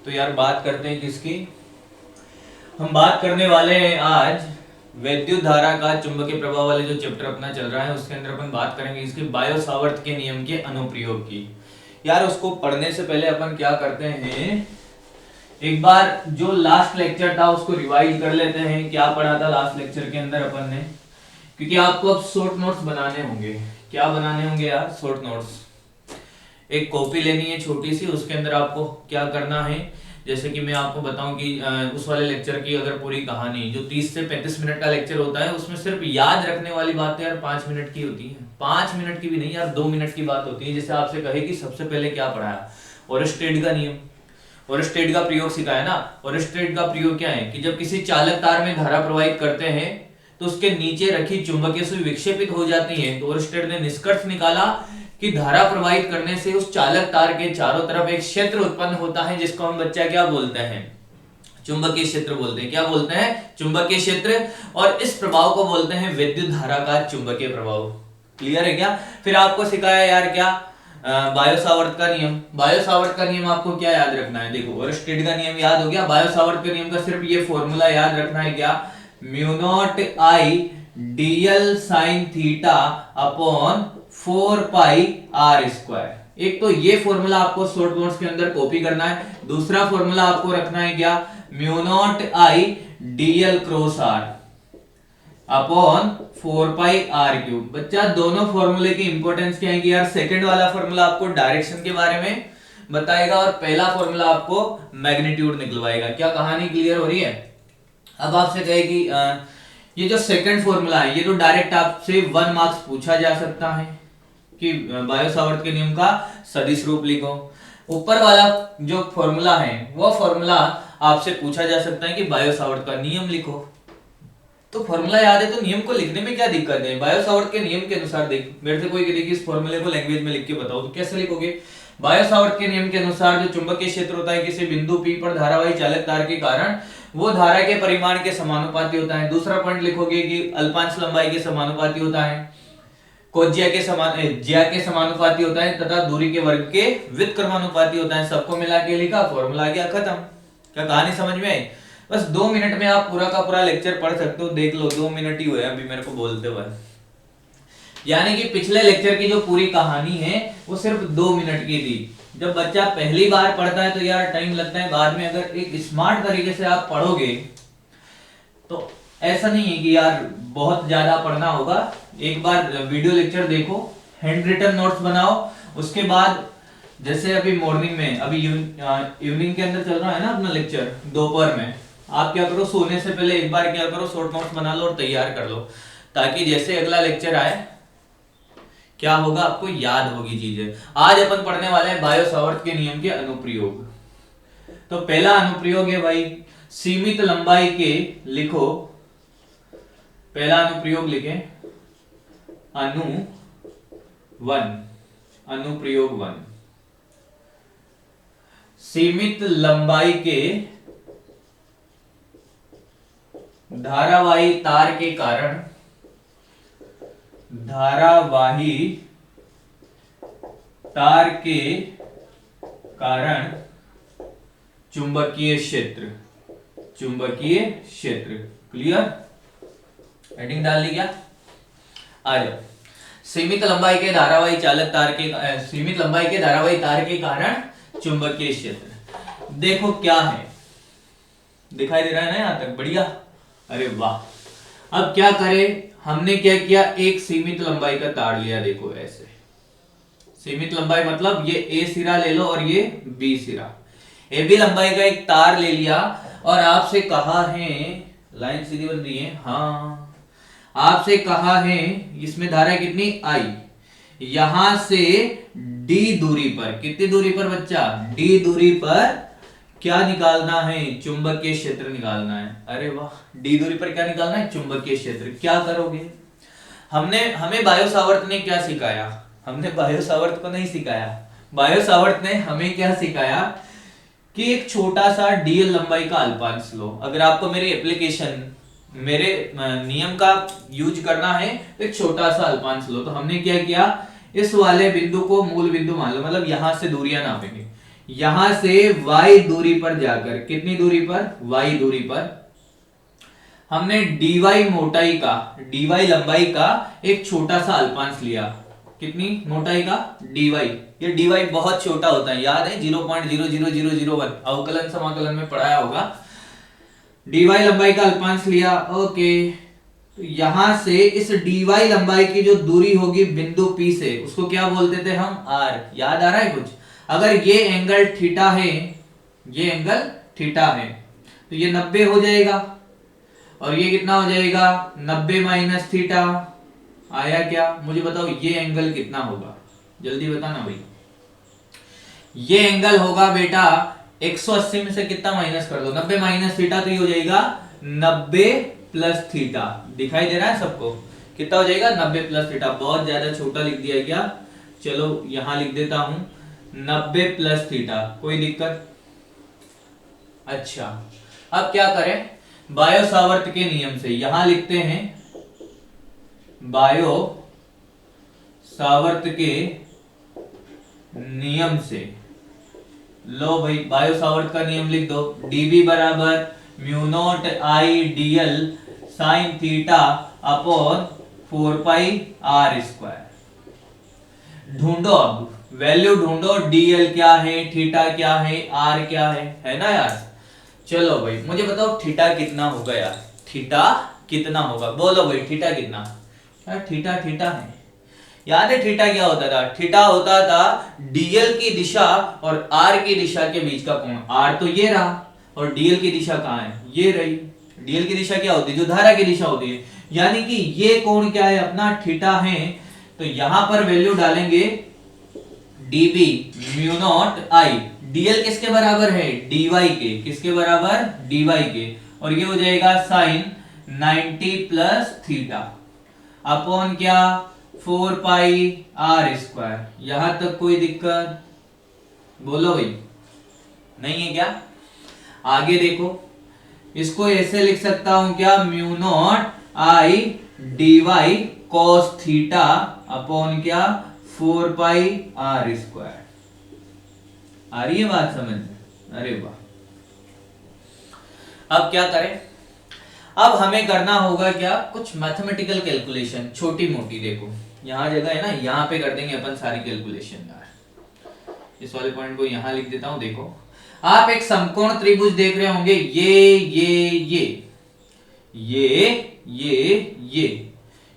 तो यार बात करते हैं किसकी। हम बात करने वाले हैं आज वैद्युत धारा का चुंबकीय प्रभाव वाले जो चैप्टर अपना चल रहा है उसके अंदर अपन बात करेंगे इसके बायो सावर्त के नियम के अनुप्रयोग की। यार उसको पढ़ने से पहले अपन क्या करते हैं, एक बार जो लास्ट लेक्चर था उसको रिवाइज कर लेते हैं। क्या पढ़ा था लास्ट लेक्चर के अंदर अपन ने, क्योंकि आपको अब शॉर्ट नोट्स बनाने होंगे। क्या बनाने होंगे यार? Short notes. एक कॉपी लेनी है छोटी सी, उसके अंदर आपको क्या करना है, जैसे कि मैं आपको बताऊं कि उस वाले लेक्चर की अगर पूरी कहानी जो 30 से 35 मिनट का लेक्चर होता है उसमें सिर्फ याद रखने वाली बातें यार 5 मिनट की होती है। 5 मिनट की भी नहीं यार, 2 मिनट की बात होती है। जैसे आपसे कहे कि सबसे पहले क्या पढ़ाया, ओरस्टेड का नियम, ओरस्टेड का प्रयोग सिखाया ना। ओरस्टेड का प्रयोग क्या है कि जब किसी चालक तार में धारा प्रवाहित करते हैं तो उसके नीचे रखी चुंबकीय सुई विक्षेपित हो जाती है। तो ओरस्टेड ने निष्कर्ष निकाला कि धारा प्रवाहित करने से उस चालक तार के चारों तरफ एक क्षेत्र उत्पन्न होता है जिसको हम बच्चा क्या बोलते हैं, चुंबकीय क्षेत्र बोलते हैं। क्या बोलते हैं? चुंबकीय क्षेत्र। और इस प्रभाव को बोलते हैं विद्युत धारा का चुंबकीय प्रभाव। क्लियर है क्या? फिर आपको सिखाया यार क्या, बायो सावर्त का नियम। बायो सावर्त का नियम आपको क्या याद रखना है, देखो ओरस्टेड का नियम याद हो गया, बायो सावर्त के नियम का सिर्फ ये फॉर्मूला याद रखना है क्या, mu naught I D L sine theta upon 4 pi R square. एक तो ये फॉर्मूला आपको शॉर्ट नोट्स के अंदर कॉपी करना है। दूसरा फॉर्मूला आपको रखना है क्या, mu naught I D L cross R upon 4 pi R cube. बच्चा दोनों फॉर्मूले की इंपॉर्टेंस क्या है कि यार सेकंड वाला फॉर्मूला आपको डायरेक्शन के बारे में बताएगा और पहला फॉर्मूला आपको मैग्नीट्यूड निकलवाएगा। क्या कहानी क्लियर हो रही है? अब आपसे कहे कि ये जो सेकंड फॉर्मूला है ये तो डायरेक्ट आपसे 1 मार्क्स पूछा जा सकता है कि बायो सावर्त के नियम का सदिश रूप लिखो। ऊपर वाला जो फॉर्मूला है वो फॉर्मूला आपसे पूछा जा सकता है कि बायो सावर्त का नियम लिखो। तो फॉर्मूला याद है तो नियम को लिखने में क्या दिक्कत है? बायो सावर्त के नियम के अनुसार देख, मेरे से कोई कहे कि इस फॉर्मूले को लैंग्वेज में लिख के बताओ, तो कैसे लिखोगे? बायो सावर्त के नियम के अनुसार जो चुंबकीय क्षेत्र होता है किसी बिंदु P पर धारावाही चालक तार के कारण वो धारा के परिमाण के समानुपाती होता है। दूसरा पॉइंट लिखोगे कि अल्पांश लंबाई के समानुपाती होता है, कोज्या के समानुपाती होता है तथा दूरी के वर्ग के व्युत्क्रमानुपाती होता है। सबको मिला के लिखा, फॉर्मूला आ गया, खत्म। क्या कहानी समझ में आई? बस 2 मिनट में आप पूरा का पूरा लेक्चर पढ़ सकते हो। देख लो 2 मिनट ही हुए अभी मेरे को बोलते हुए, यानी कि पिछले लेक्चर की जो पूरी कहानी है वो सिर्फ 2 मिनट की थी। जब बच्चा पहली बार पढ़ता है तो यार टाइम लगता है, बाद में अगर एक स्मार्ट तरीके से आप पढ़ोगे तो ऐसा नहीं है कि यार बहुत ज्यादा पढ़ना होगा। एक बार वीडियो लेक्चर देखो, हैंड रिटन नोट्स बनाओ, उसके बाद जैसे अभी मॉर्निंग में, अभी इवनिंग के अंदर चल रहा है ना अपना लेक्चर दोपहर में, आप क्या करो सोने से पहले एक बार क्या करो शॉर्ट नोट्स बना लो और तैयार कर लो, ताकि जैसे अगला लेक्चर आए क्या होगा, आपको याद होगी चीजें। आज अपन पढ़ने वाले हैं बायो सावर्त के नियम के अनुप्रयोग। तो पहला अनुप्रयोग है भाई, सीमित लंबाई के, लिखो पहला अनुप्रयोग लिखें, अनुप्रयोग 1, सीमित लंबाई के धारावाही तार के कारण, धारावाही तार के कारण चुंबकीय क्षेत्र, चुंबकीय क्षेत्र। क्लियर? हेडिंग डाल ली क्या? आ जाओ। सीमित लंबाई के धारावाही चालक तार के, सीमित लंबाई के धारावाही तार के कारण चुंबकीय क्षेत्र। देखो क्या है, दिखाई दे रहा है ना यहां तक? बढ़िया, अरे वाह। अब क्या करें, हमने क्या किया, एक सीमित लंबाई का तार लिया। देखो ऐसे सीमित लंबाई मतलब ये ए सिरा ले लो और ये बी सिरा, ए बी लंबाई का एक तार ले लिया और आपसे कहा है, लाइन सीधी बन रही है, हाँ, आपसे कहा है इसमें धारा कितनी आई, यहां से डी दूरी पर, कितनी दूरी पर बच्चा, डी दूरी पर क्या निकालना है, चुंबकीय क्षेत्र निकालना है। अरे वाह, डी दूरी पर क्या निकालना है, चुंबकीय क्षेत्र। क्या करोगे, हमें बायो सावर्त ने क्या सिखाया, हमने बायो सावर्त को नहीं सिखाया, बायो सावर्त ने हमें क्या सिखाया कि एक छोटा सा डीएल लंबाई का अल्पांश लो। अगर आपको मेरी एप्लीकेशन, मेरे नियम का यूज करना है तो एक छोटा सा अल्पांश लो। तो हमने क्या किया, इस वाले बिंदु को मूल बिंदु मान लो, मतलब यहां से दूरियां नापेंगे, यहां से y दूरी पर जाकर, कितनी दूरी पर, y दूरी पर हमने dy मोटाई का, dy लंबाई का एक छोटा सा अल्पांश लिया। कितनी मोटाई का, dy। ये dy बहुत छोटा होता है, याद है 0.00001 अवकलन समाकलन में पढ़ाया होगा। dy लंबाई का अल्पांश लिया, ओके। तो यहां से इस dy लंबाई की जो दूरी होगी बिंदु P से, उसको क्या बोलते थे हम, r। याद आ रहा है कुछ? अगर ये एंगल थीटा है, ये एंगल थीटा है, तो ये 90 हो जाएगा, और ये कितना हो जाएगा, 90 माइनस थीटा। आया क्या? मुझे बताओ ये एंगल कितना होगा, जल्दी बताना भाई। ये एंगल होगा बेटा 180 में से कितना माइनस कर दो, 90 माइनस थीटा, तो ये हो जाएगा 90 प्लस थीटा। दिखाई दे रहा है सबको? कितना हो जाएगा, 90 प्लस थीटा। बहुत ज्यादा छोटा लिख दिया क्या? चलो यहां लिख देता हूं 90 प्लस थीटा। कोई दिक्कत? अच्छा, अब क्या करें, बायो सावर्त के नियम से यहां लिखते हैं, बायो सावर्त के नियम से। लो भाई, बायो सावर्त का नियम लिख दो, dv बराबर म्यू नॉट आई dl साइन थीटा अपॉन 4 पाई r स्क्वायर। ढूंढो, अब वैल्यू ढूंढो, dl क्या है, थीटा क्या है, r क्या है ना यार? चलो भाई मुझे बताओ थीटा कितना होगा यार, थीटा कितना होगा, बोलो भाई थीटा कितना? यार थीटा थीटा है, याद है थीटा क्या होता था? थीटा होता था dl की दिशा और r की दिशा के बीच का कोण। r तो ये रहा, और dl की दिशा कहां है, ये रही। dl की दिशा क्या होती है, जो धारा की दिशा होती है, यानी कि ये कोण क्या है अपना, थीटा है। तो यहां पर वैल्यू डालेंगे db म्यू नॉट आई, dl किसके बराबर है, dy के। किसके बराबर, dy के। और ये हो जाएगा साइन 90 प्लस थीटा अपॉन क्या, 4 पाई r स्क्वायर। यहां तक कोई दिक्कत? बोलो भाई, नहीं है क्या? आगे देखो, इसको ऐसे लिख सकता हूं क्या, म्यू नॉट आई dy cos थीटा अपॉन क्या, 4 पाई r स्क्वायर। आ रही है बात समझ में? अरे वाह। अब क्या करें, अब हमें करना होगा क्या, कुछ मैथमेटिकल कैलकुलेशन छोटी मोटी। देखो यहां जगह है ना, यहां पे कर देंगे अपन सारी कैलकुलेशन यार। इस वाले पॉइंट को यहां लिख देता हूं। देखो आप एक समकोण त्रिभुज देख रहे होंगे, ये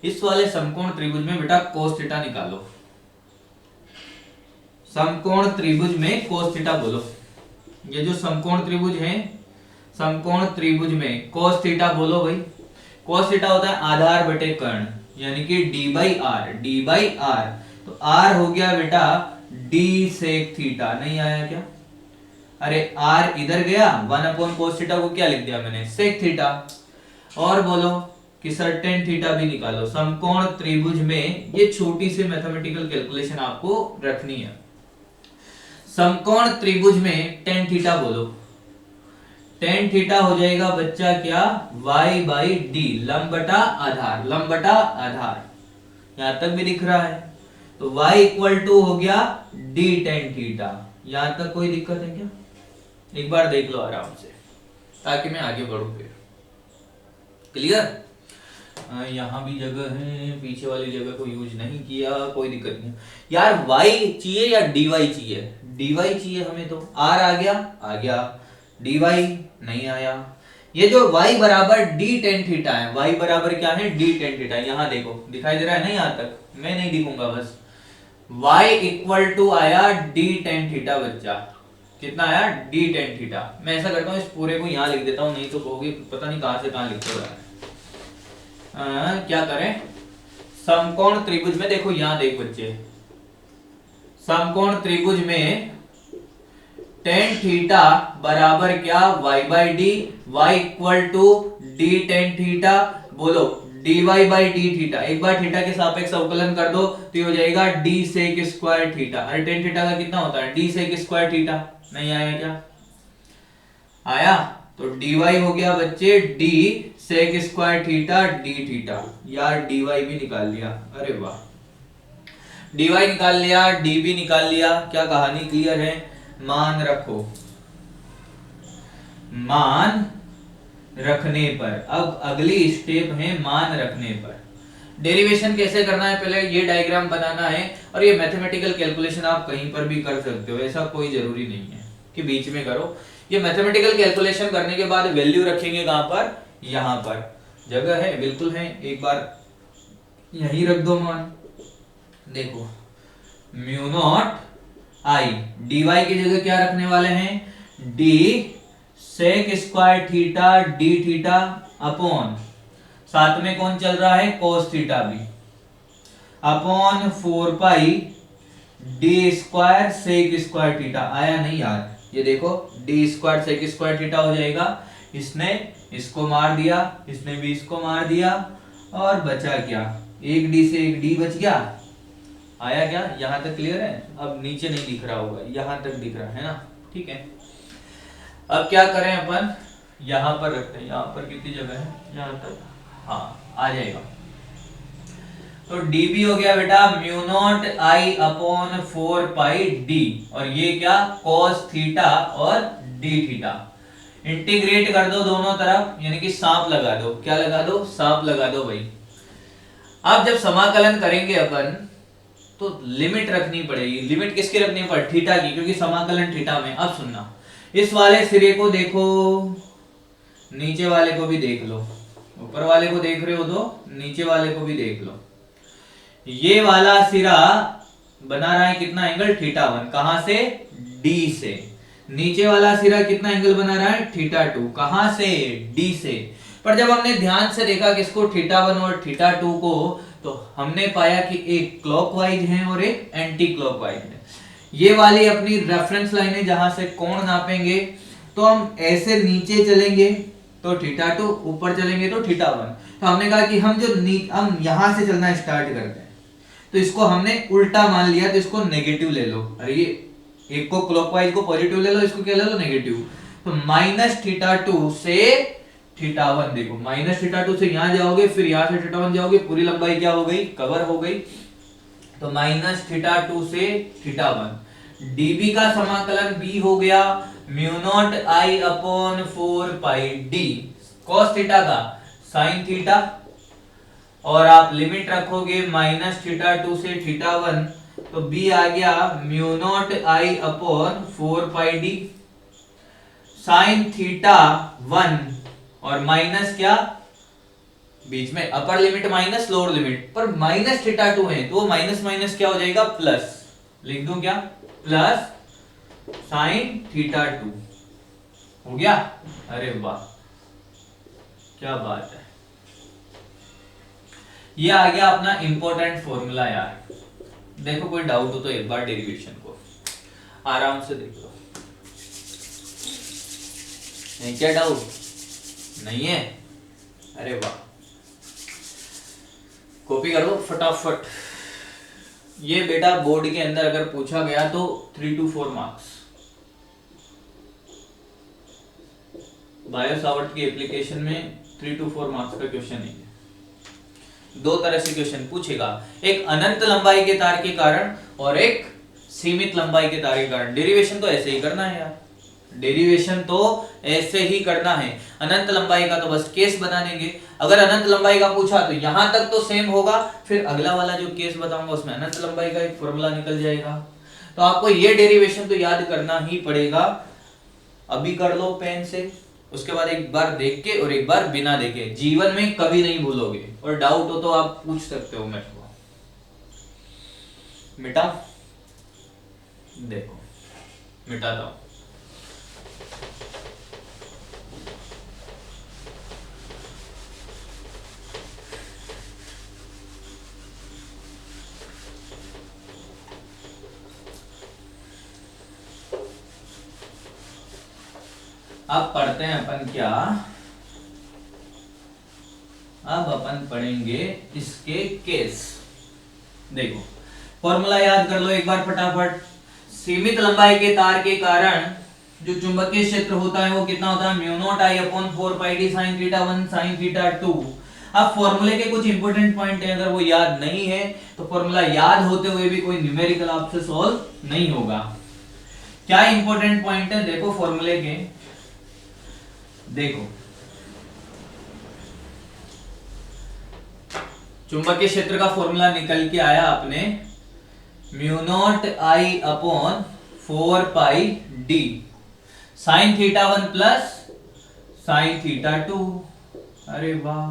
इस वाले समकोण त्रिभुज में बेटा cos थीटा निकालो। समकोण त्रिभुज में cos थीटा बोलो। ये जो समकोण त्रिभुज है, समकोण त्रिभुज में cos थीटा बोलो भाई। cos थीटा होता है आधार बटे कर्ण, यानी कि d बाई r। तो r हो गया बेटा d सेक थीटा। नहीं आया क्या? अरे r इधर गया, 1 अपॉन cos थीटा को क्या लिख दिया मैंने, सेक थीटा। और बोलो कि सर्टेन थीटा भी निकालो। समकोण त्रिभुज में ये छोटी सी मैथमेटिकल कैलकुलेशन आपको रखनी है। समकोण त्रिभुज में tan थीटा बोलो। tan थीटा हो जाएगा बच्चा क्या, y बाई डी, लंब बटा आधार, लंब बटा आधार। यहां तक भी दिख रहा है, तो y इक्वल टू हो गया d tan थीटा। यहां तक कोई दिक्कत है क्या? एक बार देख लो आराम से, ताकि मैं आगे बढ़ूं फिर। क्लियर? यहाँ भी जगह है, पीछे वाली जगह को यूज नहीं किया, कोई दिक्कत नहीं यार। y चाहिए या dy चाहिए? dy चाहिए हमें, तो r आ गया, dy नहीं आया। ये जो y बराबर d tan थीटा है, y बराबर क्या है, d tan थीटा। यहाँ देखो दिखाई दे रहा है ना, यहाँ तक मैं नहीं दिखूंगा बस। y इक्वल टू आया d tan थीटा बच्चा। कितना आया, d tan थीटा। मैं ऐसा करता हूँ, इस पूरे को यहाँ लिख देता हूँ, नहीं तो कहोगे पता नहीं कहां से कहां लिखते रहा है। क्या करें, समकोण त्रिभुज में देखो, यहां देख बच्चे, समकोण त्रिभुज में tan थीटा बराबर क्या, y by D, y equal to d tan theta. बोलो dy बाई डी थीटा। एक बार थीटा के सापेक्ष अवकलन कर दो तो ये हो जाएगा d सेक स्क्वायर थीटा। अरे tan थीटा का कितना होता है, d सेक स्क्वायर थीटा। नहीं आया क्या? आया। तो dy हो गया बच्चे d sec square theta d theta. यार dy भी निकाल लिया, अरे वाह। dy निकाल लिया, d भी निकाल लिया, क्या कहानी क्लियर है? मान रखो, मान रखने पर। अब अगली स्टेप है मान रखने पर। डेरिवेशन कैसे करना है, पहले ये डायग्राम बनाना है, और ये मैथमेटिकल कैलकुलेशन आप कहीं पर भी कर सकते हो, ऐसा कोई जरूरी नहीं है कि बीच में करो। ये मैथमेटिकल कैलकुलेशन करने के बाद वैल्यू रखेंगे कहां पर, यहां पर जगह है, बिल्कुल है, एक बार यही रख दो मान। देखो mu naught I, d y की जगह क्या रखने वाले हैं, d sec square theta d theta upon, साथ में कौन चल रहा है, कोस थीटा भी, upon 4 pi d square sec square theta. आया नहीं यार, ये देखो d square sec square theta हो जाएगा, इसने इसको मार दिया, इसने भी इसको मार दिया, और बचा क्या, एक डी से एक डी बच गया। आया क्या, यहां तक क्लियर है। अब नीचे नहीं दिख रहा होगा, यहां तक दिख रहा है ना, ठीक है। अब क्या करें अपन, यहां पर रखते हैं, यहां पर कितनी जगह है, यहां तक, हाँ आ जाएगा। तो डी भी हो गया बेटा mu naught I upon 4 pi D, और ये क्या, कॉस थीटा और डी थीटा। इंटीग्रेट कर दो दोनों तरफ, यानी कि सांप लगा दो, क्या लगा दो, सांप लगा दो भाई। अब जब समाकलन करेंगे अपन तो लिमिट रखनी पड़ेगी। लिमिट किसकी रखनी पड़े, थीटा की, क्योंकि समाकलन थीटा में। अब सुनना, इस वाले सिरे को देखो, नीचे वाले को भी देख लो, ऊपर वाले को देख रहे हो तो नीचे वाले को भी देख लो। ये वाला सिरा बना रहा है कितना एंगल, थीटा 1, कहां से, डी से। नीचे वाला सिरा कितना एंगल बना रहा है, थीटा 2, कहां से, डी से। पर जब हमने ध्यान से देखा किसको, थीटा 1 और थीटा 2 को, तो हमने पाया कि एक क्लॉकवाइज है और एक एंटी क्लॉकवाइज है। ये वाली अपनी रेफरेंस लाइन है जहां से कोण नापेंगे। तो हम ऐसे नीचे चलेंगे तो थीटा 2, ऊपर चलेंगे तो थीटा 1। तो हमने कहा कि हम यहां से चलना स्टार्ट करते हैं, तो इसको हमने उल्टा मान लिया, तो इसको नेगेटिव ले लो। अरे ये एक को क्लॉकवाइज को पॉजिटिव ले लो, इसको क्या ले लो, नेगेटिव। तो माइनस थीटा 2 से थीटा 1, देखो माइनस थीटा 2 से यहां जाओगे, फिर यहां से थीटा 1 जाओगे, पूरी लंबाई क्या हो गई, कवर हो गई। तो माइनस थीटा 2 से थीटा 1, डीबी का समाकलन बी हो गया mu naught I upon 4 pi D, cos theta का साइन थीटा, और आप लिमिट रखोगे माइनस थीटा 2 से थीटा 1, तो बी आ गया mu naught I upon 4 pi d sine theta 1, और माइनस क्या, बीच में upper limit minus lower limit, पर माइनस थीटा 2 है तो माइनस माइनस क्या हो जाएगा, प्लस। लिख दूं क्या, प्लस साइन थीटा 2 हो गया। अरे वाह क्या बात है, ये आ गया अपना इंपॉर्टेंट फॉर्मूला यार। देखो कोई डाउट हो तो एक बार डेरिवेशन को आराम से देख लो। नहीं क्या डाउट, नहीं है, अरे वाह, कॉपी कर लो फटाफट। ये बेटा बोर्ड के अंदर अगर पूछा गया तो 3 to 4 मार्क्स। बायो सावर्ट की एप्लीकेशन में 3 to 4 मार्क्स का क्वेश्चन है। दो तरह से क्वेश्चन पूछेगा, एक अनंत लंबाई के तार के कारण और एक सीमित लंबाई के तार के कारण। डेरिवेशन तो ऐसे ही करना है यार, डेरिवेशन तो ऐसे ही करना है। अनंत लंबाई का तो बस केस बना देंगे। अगर अनंत लंबाई का पूछा तो यहां तक तो सेम होगा, फिर अगला वाला जो केस बताऊंगा उसमें अनंत लंबाई का एक फॉर्मूला निकल जाएगा। तो आपको ये डेरिवेशन तो याद करना ही पड़ेगा। अभी कर लो पेन से, उसके बाद एक बार देख के और एक बार बिना देखे, जीवन में कभी नहीं भूलोगे। और डाउट हो तो आप पूछ सकते हो मेरे को। मिटा, देखो मिटाता हूं। अब पढ़ते हैं अपन क्या, अब अपन पढ़ेंगे इसके केस। देखो फॉर्मूला याद कर लो एक बार फटाफट। सीमित लंबाई के तार के कारण जो चुंबकीय क्षेत्र होता है वो कितना होता है, mu naught I upon 4 pi d sine theta 1 sine theta 2। अब फॉर्मूले के कुछ इंपॉर्टेंट पॉइंट है, अगर वो याद नहीं है तो फॉर्मूला याद होते हुए भी कोई न्यूमेरिकल आपसे सॉल्व नहीं होगा। क्या इंपॉर्टेंट पॉइंट है देखो फॉर्मूले के, देखो चुंबकीय क्षेत्र का फॉर्मूला निकल के आया अपने mu naught I upon 4 pi d sine theta 1 plus sine theta 2। अरे वाह,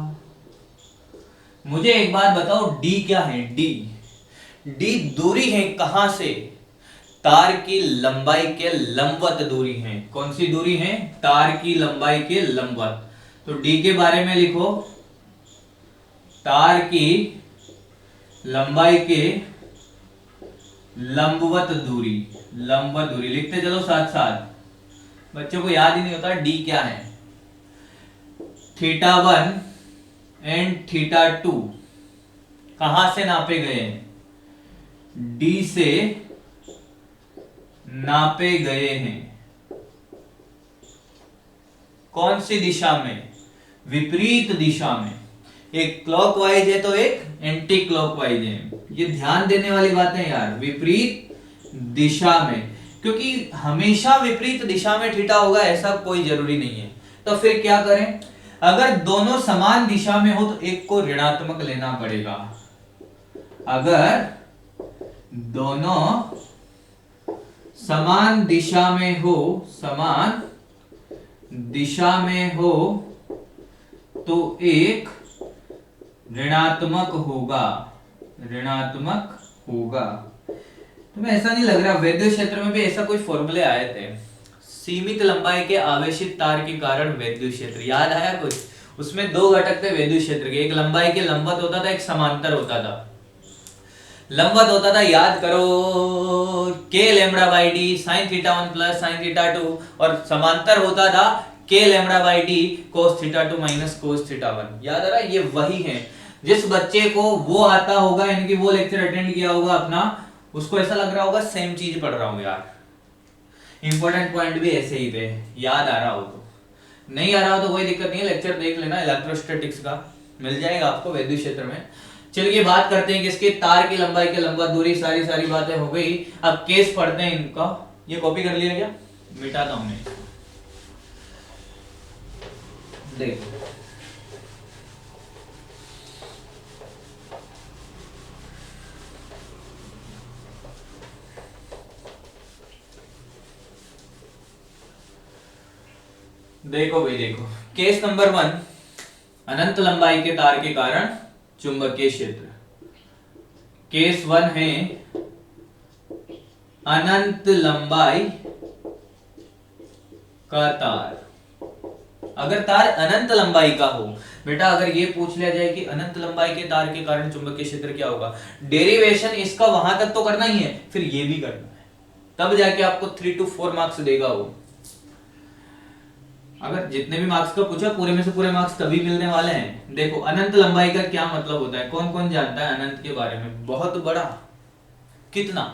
मुझे एक बात बताओ डी क्या है? डी दूरी है कहां से? तार की लंबाई के लंबवत दूरी है। कौन सी दूरी है? तार की लंबाई के लंबवत। तो डी के बारे में लिखो, तार की लंबाई के लंबवत दूरी, लंबवत दूरी लिखते चलो साथ साथ, बच्चों को याद ही नहीं होता डी क्या है। थीटा 1 एंड थीटा 2 कहां से नापे गए हैं? डी से नापे गए हैं। कौन सी दिशा में? विपरीत दिशा में। एक क्लॉकवाइज है तो एक एंटी क्लॉकवाइज है। ये ध्यान देने वाली बात है यार, विपरीत दिशा में, क्योंकि हमेशा विपरीत दिशा में थीटा होगा ऐसा कोई जरूरी नहीं है। तो फिर क्या करें? अगर दोनों समान दिशा में हो तो एक को ऋणात्मक लेना पड़ेगा। अगर दोनों समान दिशा में हो, समान दिशा में हो तो एक ऋणात्मक होगा, ऋणात्मक होगा। तुम्हें ऐसा नहीं लग रहा विद्युत क्षेत्र में भी ऐसा कोई फॉर्मूले आए थे? सीमित लंबाई के आवेशित तार के कारण विद्युत क्षेत्र, याद आया कुछ? उसमें दो घटक थे विद्युत क्षेत्र के, एक लंबाई के लंबवत होता था, एक समांतर होता था। लंबवत होता था, याद करो, के lambda by D sine theta 1 plus sine theta 2, और समांतर होता था के lambda by d cos theta 2 minus cos theta 1। याद आ रहा है? ये वही है। जिस बच्चे को वो आता होगा, यानी कि वो लेक्चर अटेंड किया होगा अपना, उसको ऐसा लग रहा होगा सेम चीज पढ़ रहा हूं यार। इंपॉर्टेंट पॉइंट भी ऐसे ही थे, याद आ रहा हो तो। नहीं आ रहा हो तो कोई दिक्कत नहीं है, लेक्चर देख लेना इलेक्ट्रोस्टैटिक्स का, मिल जाएगा आपको विद्युत क्षेत्र में। चलिए बात करते हैं किसके? तार की लंबाई के लंबवत दूरी। सारी बातें हो गई। अब केस पढ़ते हैं इनका। ये कॉपी कर लिया क्या? मिटाता हूं मैं। देखो देखो भाई, देखो केस नंबर 1, अनंत लंबाई के तार के कारण चुंबकीय क्षेत्र। केस 1 है अनंत लंबाई का तार। अगर तार अनंत लंबाई का हो, बेटा अगर ये पूछ लिया जाए कि अनंत लंबाई के तार के कारण चुंबकीय क्षेत्र क्या होगा, डेरिवेशन इसका वहां तक तो करना ही है, फिर ये भी करना है, तब जाके आपको 3 to 4 मार्क्स देगा वो। अगर जितने भी मार्क्स का पूछा, पूरे में से पूरे मार्क्स तभी मिलने वाले हैं। देखो अनंत लंबाई का क्या मतलब होता है, कौन कौन जानता है अनंत के बारे में? बहुत बड़ा, कितना?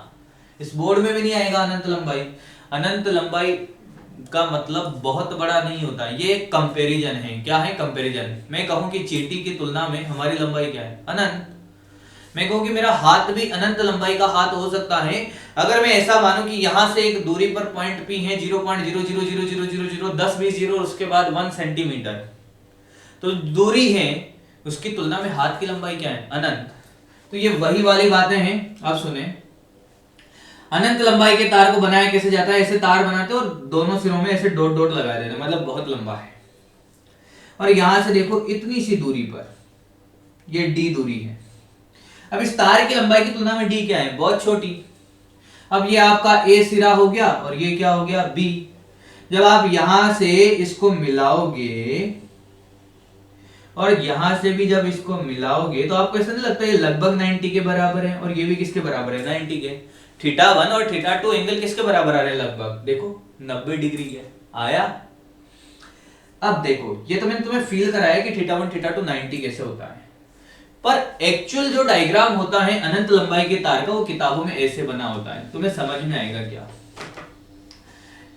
इस बोर्ड में भी नहीं आएगा अनंत लंबाई। अनंत लंबाई का मतलब बहुत बड़ा नहीं होता, ये एक कंपैरिजन है। क्या है? कंपैरिजन। मैं कहूं कि चींटी की तुलना में हमारी लंबाई क्या है? अनंत। मैं कहूं कि मेरा हाथ भी अनंत लंबाई का हाथ हो सकता है, अगर मैं ऐसा मानूं कि यहां से एक दूरी पर पॉइंट पी है 0.0000000 10 20 जीरो, उसके बाद 1 सेंटीमीटर, तो दूरी है, उसकी तुलना में हाथ की लंबाई क्या है? अनंत। तो ये वही वाली बातें हैं। अब सुने, अनंत लंबाई के तार को बनाया कैसे जाता है? ऐसे तार बनाते और दोनों सिरों में ऐसे डॉट डॉट लगा देते, मतलब बहुत लंबा है। और यहां से देखो इतनी सी दूरी पर ये डी दूरी है। अब इस तार की लंबाई की तुलना में डी क्या है? बहुत छोटी। अब ये आपका ए सिरा हो गया और ये क्या हो गया? बी। जब आप यहां से इसको मिलाओगे और यहां से भी जब इसको मिलाओगे तो आपको ऐसा नहीं लगता ये लगभग 90 के बराबर है? और ये भी किसके बराबर है? 90 के। थीटा 1 और थीटा 2 एंगल किसके बराबर आ रहे हैं? लगभग देखो 90 डिग्री है। आया? अब देखो, ये तो मैंने तुम्हें फील कराया कि थीटा 1 थीटा 2 90 कैसे होता है, पर एक्चुअल जो डायग्राम होता है अनंत लंबाई के तार का, वो किताबों में ऐसे बना होता है। तुम्हें समझ में आएगा क्या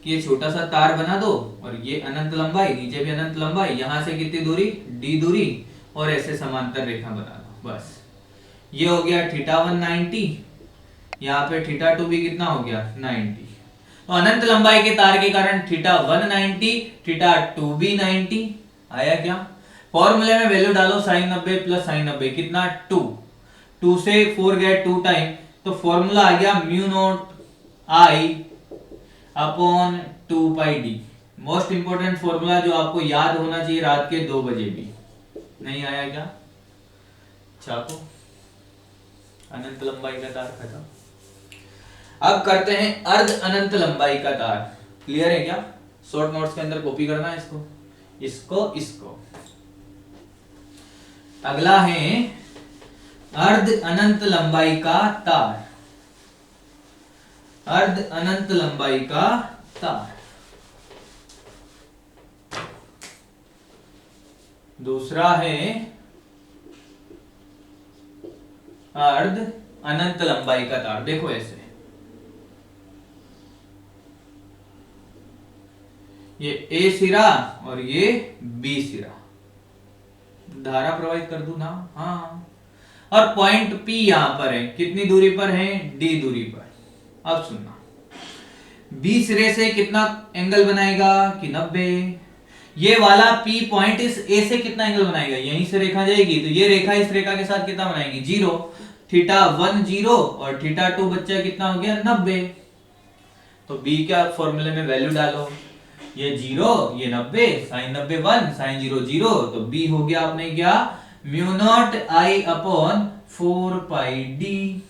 कि ये छोटा सा तार बना दो और ये अनंत लंबाई, नीचे भी अनंत लंबाई, यहां से कितनी दूरी? डी दूरी, और ऐसे समांतर रेखा बना दो, बस। ये हो गया थीटा 1 90, यहाँ पे थीटा 2 भी कितना हो गया? 90। तो अनंत लंबाई के तार के कारण थीटा 190, थीटा 2 भी 90 आया क्या। फॉर्मूले में वैल्यू डालो साइन 90 प्लस साइन 90 कितना 2 से 4 गए 2 टाइम, तो फॉर्मूला आ गया mu naught I upon 2 pi D. Most important formula जो आपको याद होना चाहिए रात के 2 बजे भी। नहीं आया क्या? चाको अनंत लंबाई का तार खत्म। अब करते हैं अर्ध अनंत लंबाई का तार। क्लियर है क्या? शॉर्ट नोट्स के अंदर कॉपी करना है इसको, इसको, इसको। अगला है अर्ध अनंत लंबाई का तार। अर्ध अनंत लंबाई का तार। दूसरा है अर्ध अनंत लंबाई का तार। देखो ऐसे, ये ए सिरा और ये बी सिरा, धारा प्रवाहित कर दूं ना, हाँ। और पॉइंट पी यहां पर है, कितनी दूरी पर है? डी दूरी पर। अब सुनना, बी सिरे से कितना एंगल बनाएगा कि 90। ये वाला पी पॉइंट इस ए से कितना एंगल बनाएगा? यहीं से रेखा जाएगी तो ये रेखा इस रेखा के साथ कितना बनाएगी? 0। थीटा 1 0 और थीटा 2 बच्चा कितना हो गया? 90। तो बी का फॉर्मूले में वैल्यू डालो, ये 0 ये 90, साइन 90 1 साइन 0 0, तो बी हो गया आपने क्या? Mu naught I upon 4 pi D.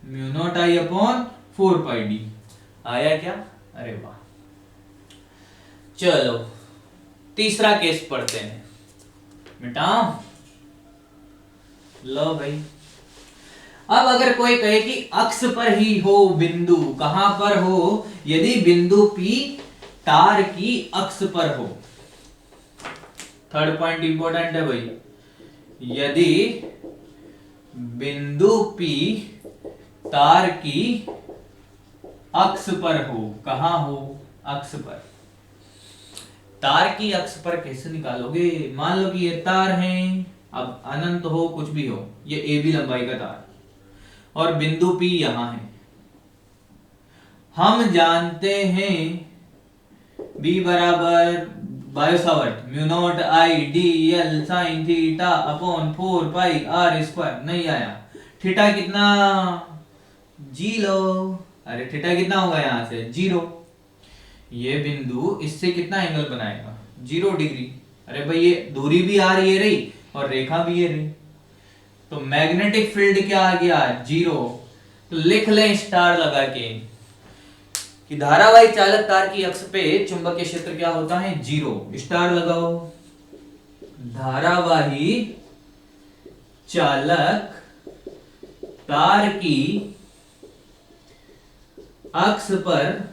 Mu naught I upon 4 pi D आया क्या? अरे वाह। चलो तीसरा केस पढ़ते हैं बेटा। लो भाई, अब अगर कोई कहे कि अक्ष पर ही हो बिंदु, कहां पर हो? यदि बिंदु P तार की अक्ष पर हो। थर्ड पॉइंट इंपॉर्टेंट है भाई। यदि बिंदु P तार की अक्ष पर हो। कहां हो? अक्ष पर। तार की अक्ष पर कैसे निकालोगे? मान लो कि ये तार है, अब अनंत हो कुछ भी हो, ये ए बी लंबाई का तार और बिंदु P यहां है। हम जानते हैं B बराबर Biot Savart mu naught I D L sine theta upon 4 pi R square. नहीं आया। थीटा कितना? 0। अरे थीटा कितना होगा यहां से? 0। ये बिंदु इससे कितना एंगल बनाएगा? 0 डिग्री। अरे भाई ये दूरी भी आ रही है रही और रेखा भी है रही, तो मैग्नेटिक फील्ड क्या आ गया? 0। तो लिख लें स्टार लगा के कि धारावाही चालक तार की अक्ष पे चुंबकीय क्षेत्र क्या होता है? 0। स्टार लगाओ। धारावाही चालक तार की अक्ष पर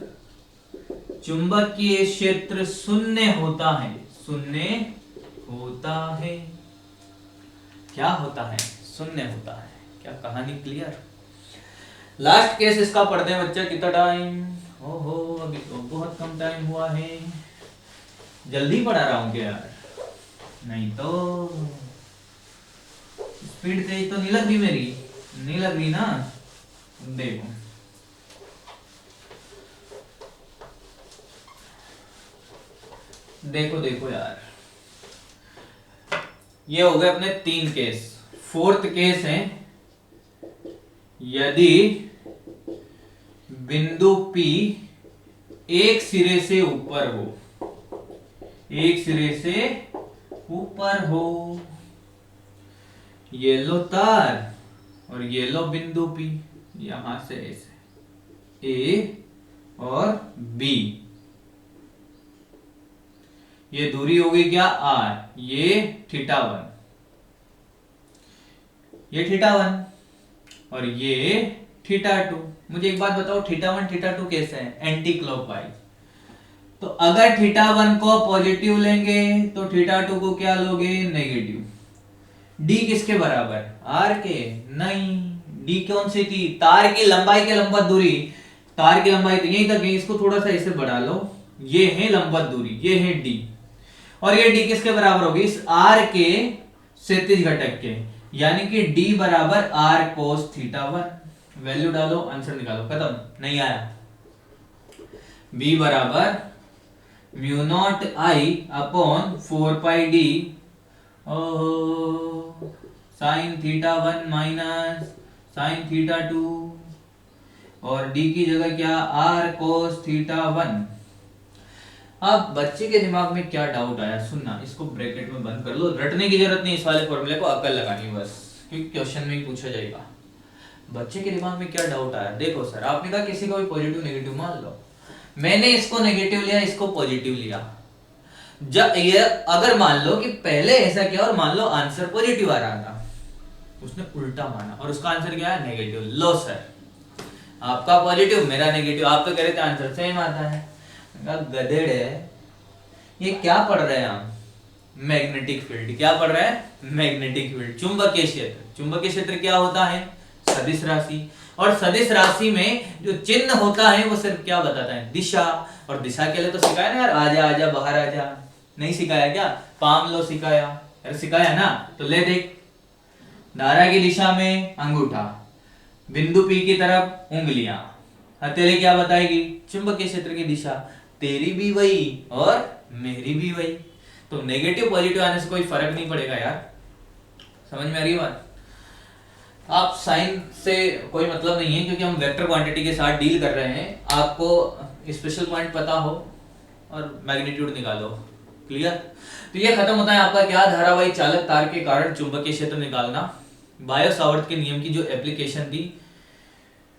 चुंबकीय क्षेत्र 0 होता है। 0 होता है। क्या होता है? 0 होता है। क्या कहानी क्लियर? लास्ट केस इसका पढ़ते हैं बच्चा। कितना टाइम? ओहो अभी तो बहुत कम टाइम हुआ है। जल्दी पढ़ा रहा हूं क्या यार? नहीं तो स्पीड तेज तो नहीं लग रही मेरी? नहीं लग रही ना? देखो देखो देखो यार, ये हो गए अपने 3 केस। फोर्थ केस है, यदि बिंदु P एक सिरे से ऊपर हो। एक सिरे से ऊपर हो। ये लो तार और ये लो बिंदु P, यहां से ऐसे A और B। ये दूरी हो गई क्या? R। ये थीटा 1, ये थीटा 1 और ये थीटा 2। मुझे एक बात बताओ, थीटा 1 थीटा 2 कैसे है? Anti clockwise. तो अगर थीटा 1 को पॉजिटिव लेंगे तो थीटा 2 को क्या लोगे? नेगेटिव। डी किसके बराबर? आर के? नहीं, डी कौन सी थी? तार की लंबाई के लंबवत दूरी। तार की लंबाई तो यहीं तक है, इसको थोड़ा सा ऐसे बढ़ा लो। ये है लंबवत दूरी, ये है डी, और ये डी किसके बराबर होगी? इस आर के क्षैतिज घटक के, यानी कि डी बराबर आर कोस थीटा 1। वैल्यू डालो, आंसर निकालो, खत्म। नहीं आया। बी बराबर mu naught I upon 4πd sine theta 1 minus sine theta 2 और डी की जगह क्या आर कोस थीटा 1। अब बच्चे के दिमाग में क्या डाउट आया, सुनना, इसको ब्रैकेट में बंद कर लो, रटने की जरूरत नहीं, इस वाले फॉर्मूले को अकल लगानी बस, क्योंकि क्वेश्चन में ही पूछा जाएगा। बच्चे के दिमाग में क्या डाउट आया, देखो सर आपने कहा किसी को भी पॉजिटिव नेगेटिव मान लो, मैंने इसको नेगेटिव लिया इसको पॉजिटिव लिया, जब ये अगर मान लो कि पहले ऐसा किया और मान लो आंसर पॉजिटिव आ रहा था, उसने उल्टा माना और उसका आंसर क्या है नेगेटिव। लो सर आपका पॉजिटिव मेरा नेगेटिव, आप तो कह रहे थे आंसर सेम आता है, गधेड़ है ये, क्या पढ़ रहे हैं हम, मैग्नेटिक फील्ड, क्या पढ़ रहे हैं मैग्नेटिक फील्ड, चुंबकीय क्षेत्र। चुंबकीय क्षेत्र क्या होता है सदिश राशि, और सदिश राशि में जो चिन्ह होता है वो सिर्फ क्या बताता है दिशा, और दिशा के लिए तो सिखाया ना यार, आजा आजा बाहर आजा, नहीं सिखाया क्या, पाम लो सिखाया, अरे सिखाया ना, तो ले देख, धारा की दिशा में अंगूठा, बिंदु पी की तरफ उंगलियां, हथेली क्या बताएगी चुंबकीय क्षेत्र की दिशा, तेरी भी वही और मेरी भी वही, तो नेगेटिव पॉजिटिव आने से कोई फर्क नहीं पड़ेगा यार, समझ में आ रही बात। आप साइन से कोई मतलब नहीं है क्योंकि हम वेक्टर क्वांटिटी के साथ डील कर रहे हैं, आपको स्पेशल पॉइंट पता हो और मैग्नीट्यूड निकालो, क्लियर। तो ये खत्म होता है आपका क्या, धारावाही चालक तार के कारण चुंबकीय क्षेत्र निकालना। बायो सावर्त के नियम की जो एप्लीकेशन थी,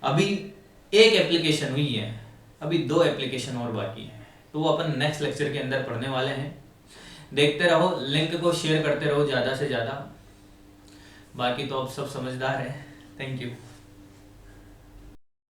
अभी एक एप्लीकेशन हुई है, अभी 2 एप्लीकेशन और बाकी है, तो वो अपन नेक्स्ट लेक्चर के अंदर पढ़ने वाले हैं। देखते रहो, लिंक को शेयर करते रहो ज्यादा से ज्यादा, बाकी तो आप सब समझदार हैं। Thank you.